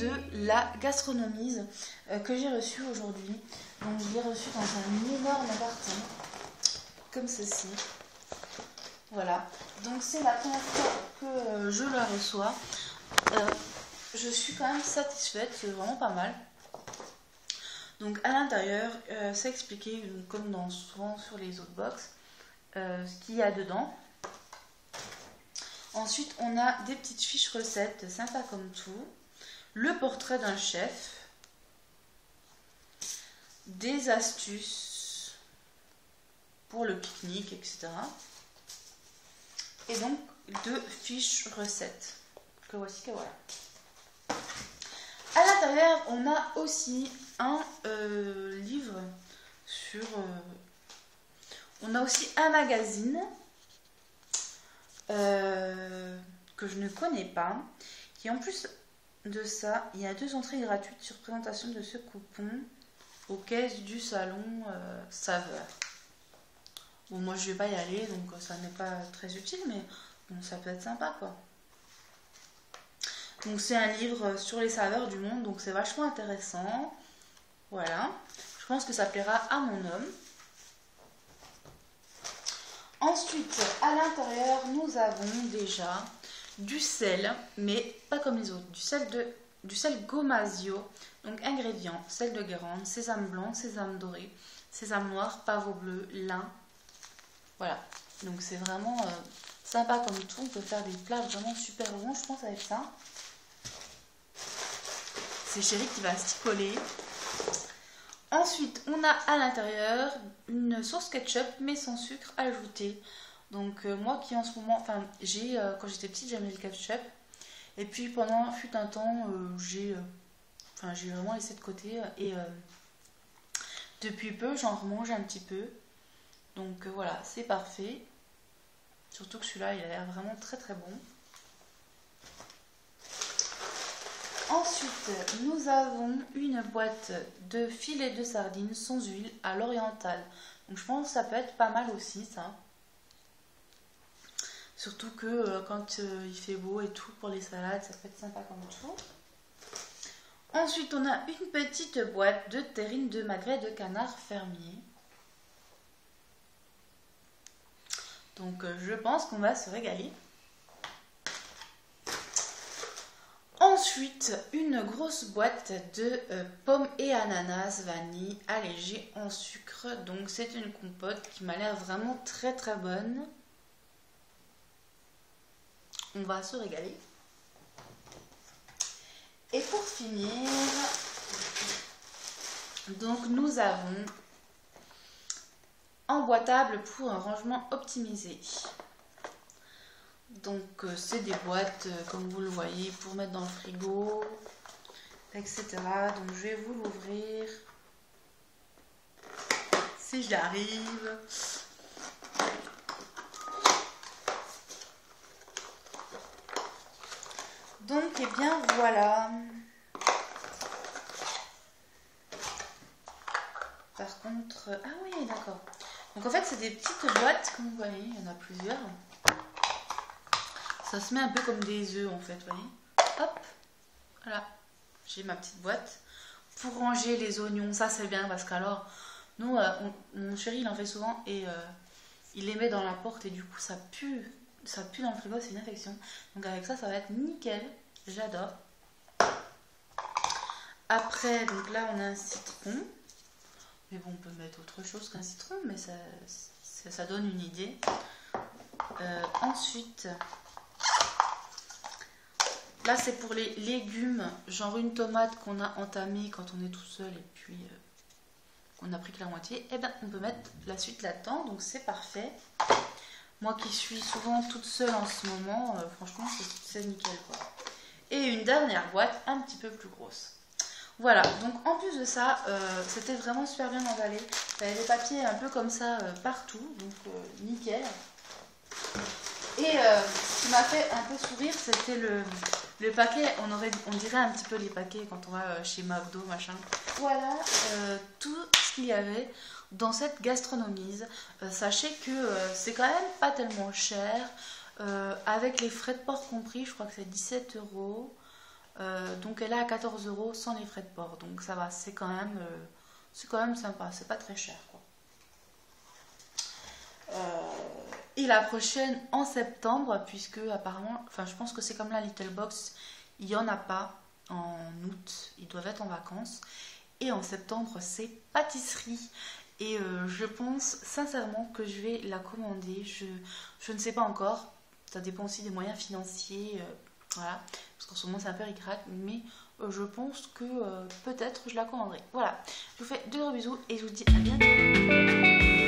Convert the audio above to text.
de la gastronomise que j'ai reçue aujourd'hui. Donc je l'ai reçue dans un énorme carton, comme ceci. Voilà, donc c'est la première fois que je la reçois. Je suis quand même satisfaite, c'est vraiment pas mal. Donc à l'intérieur, c'est expliqué, comme souvent sur les autres box, ce qu'il y a dedans. Ensuite, on a des petites fiches recettes, sympa comme tout. Le portrait d'un chef. Des astuces pour le pique-nique, etc. Et donc, deux fiches recettes. Que voici, que voilà. À l'intérieur, on a aussi un livre sur... on a aussi un magazine que je ne connais pas, qui en plus de ça, il y a 2 entrées gratuites sur présentation de ce coupon aux caisses du salon Saveur. Bon, moi je vais pas y aller, donc ça n'est pas très utile, mais bon, ça peut être sympa quoi. Donc c'est un livre sur les saveurs du monde, donc c'est vachement intéressant. Voilà, je pense que ça plaira à mon homme. Ensuite, à l'intérieur, nous avons déjà du sel, mais pas comme les autres. Du sel Gomasio. Donc ingrédients, sel de Guérande, sésame blanc, sésame doré, sésame noir, pavot bleu, lin. Voilà. Donc c'est vraiment sympa comme tout. On peut faire des plats vraiment super bons, je pense, avec ça. C'est Chérie qui va s'y coller. Ensuite, on a à l'intérieur une sauce ketchup, mais sans sucre ajouté. Donc moi qui en ce moment, enfin quand j'étais petite, j'aimais le ketchup. Et puis pendant fut un temps, j'ai vraiment laissé de côté. Et depuis peu, j'en remange un petit peu. Donc voilà, c'est parfait. Surtout que celui-là, il a l'air vraiment très très bon. Ensuite, nous avons une boîte de filets de sardines sans huile à l'oriental. Donc je pense que ça peut être pas mal aussi ça. Surtout que quand il fait beau et tout pour les salades, ça peut être sympa comme tout. Ensuite, on a une petite boîte de terrine de magret de canard fermier. Donc je pense qu'on va se régaler. Ensuite, une grosse boîte de pommes et ananas vanille allégée en sucre. Donc c'est une compote qui m'a l'air vraiment très très bonne. On va se régaler. Et pour finir, donc nous avons emboîtable pour un rangement optimisé. Donc c'est des boîtes, comme vous le voyez, pour mettre dans le frigo, etc. Donc je vais vous l'ouvrir, si j'y arrive. Donc et bien voilà. Par contre, ah oui d'accord. Donc en fait c'est des petites boîtes, comme vous voyez, il y en a plusieurs. Ça se met un peu comme des œufs en fait, vous voyez. Hop, voilà, j'ai ma petite boîte pour ranger les oignons. Ça c'est bien parce qu'alors, nous, mon chéri il en fait souvent et il les met dans la porte et du coup ça pue dans le frigo, c'est une infection. Donc avec ça, ça va être nickel, j'adore. Après, donc là on a un citron. Mais bon, on peut mettre autre chose qu'un citron, mais ça donne une idée. Ensuite... Là, c'est pour les légumes, genre une tomate qu'on a entamée quand on est tout seul et puis qu'on a pris que la moitié. Et ben, on peut mettre la suite là-dedans, donc c'est parfait. Moi qui suis souvent toute seule en ce moment, franchement, c'est nickel quoi. Et une dernière boîte un petit peu plus grosse. Voilà, donc en plus de ça, c'était vraiment super bien emballé. Il y avait des papiers un peu comme ça partout, donc nickel. Et ce qui m'a fait un peu sourire, c'était le paquet. On dirait un petit peu les paquets quand on va chez McDo, machin. Voilà tout ce qu'il y avait dans cette gastronomise. Sachez que c'est quand même pas tellement cher. Avec les frais de port compris, je crois que c'est 17 €. Donc elle est à 14 € sans les frais de port. Donc ça va, c'est quand même sympa, c'est pas très cher quoi. Et la prochaine en septembre, puisque apparemment, enfin je pense que c'est comme la Little Box, il n'y en a pas en août, ils doivent être en vacances. Et en septembre, c'est pâtisserie. Et je pense sincèrement que je vais la commander. Je ne sais pas encore. Ça dépend aussi des moyens financiers. Voilà. Parce qu'en ce moment, c'est un peu ric-rac. Mais je pense que peut-être je la commanderai. Voilà. Je vous fais de gros bisous et je vous dis à bientôt.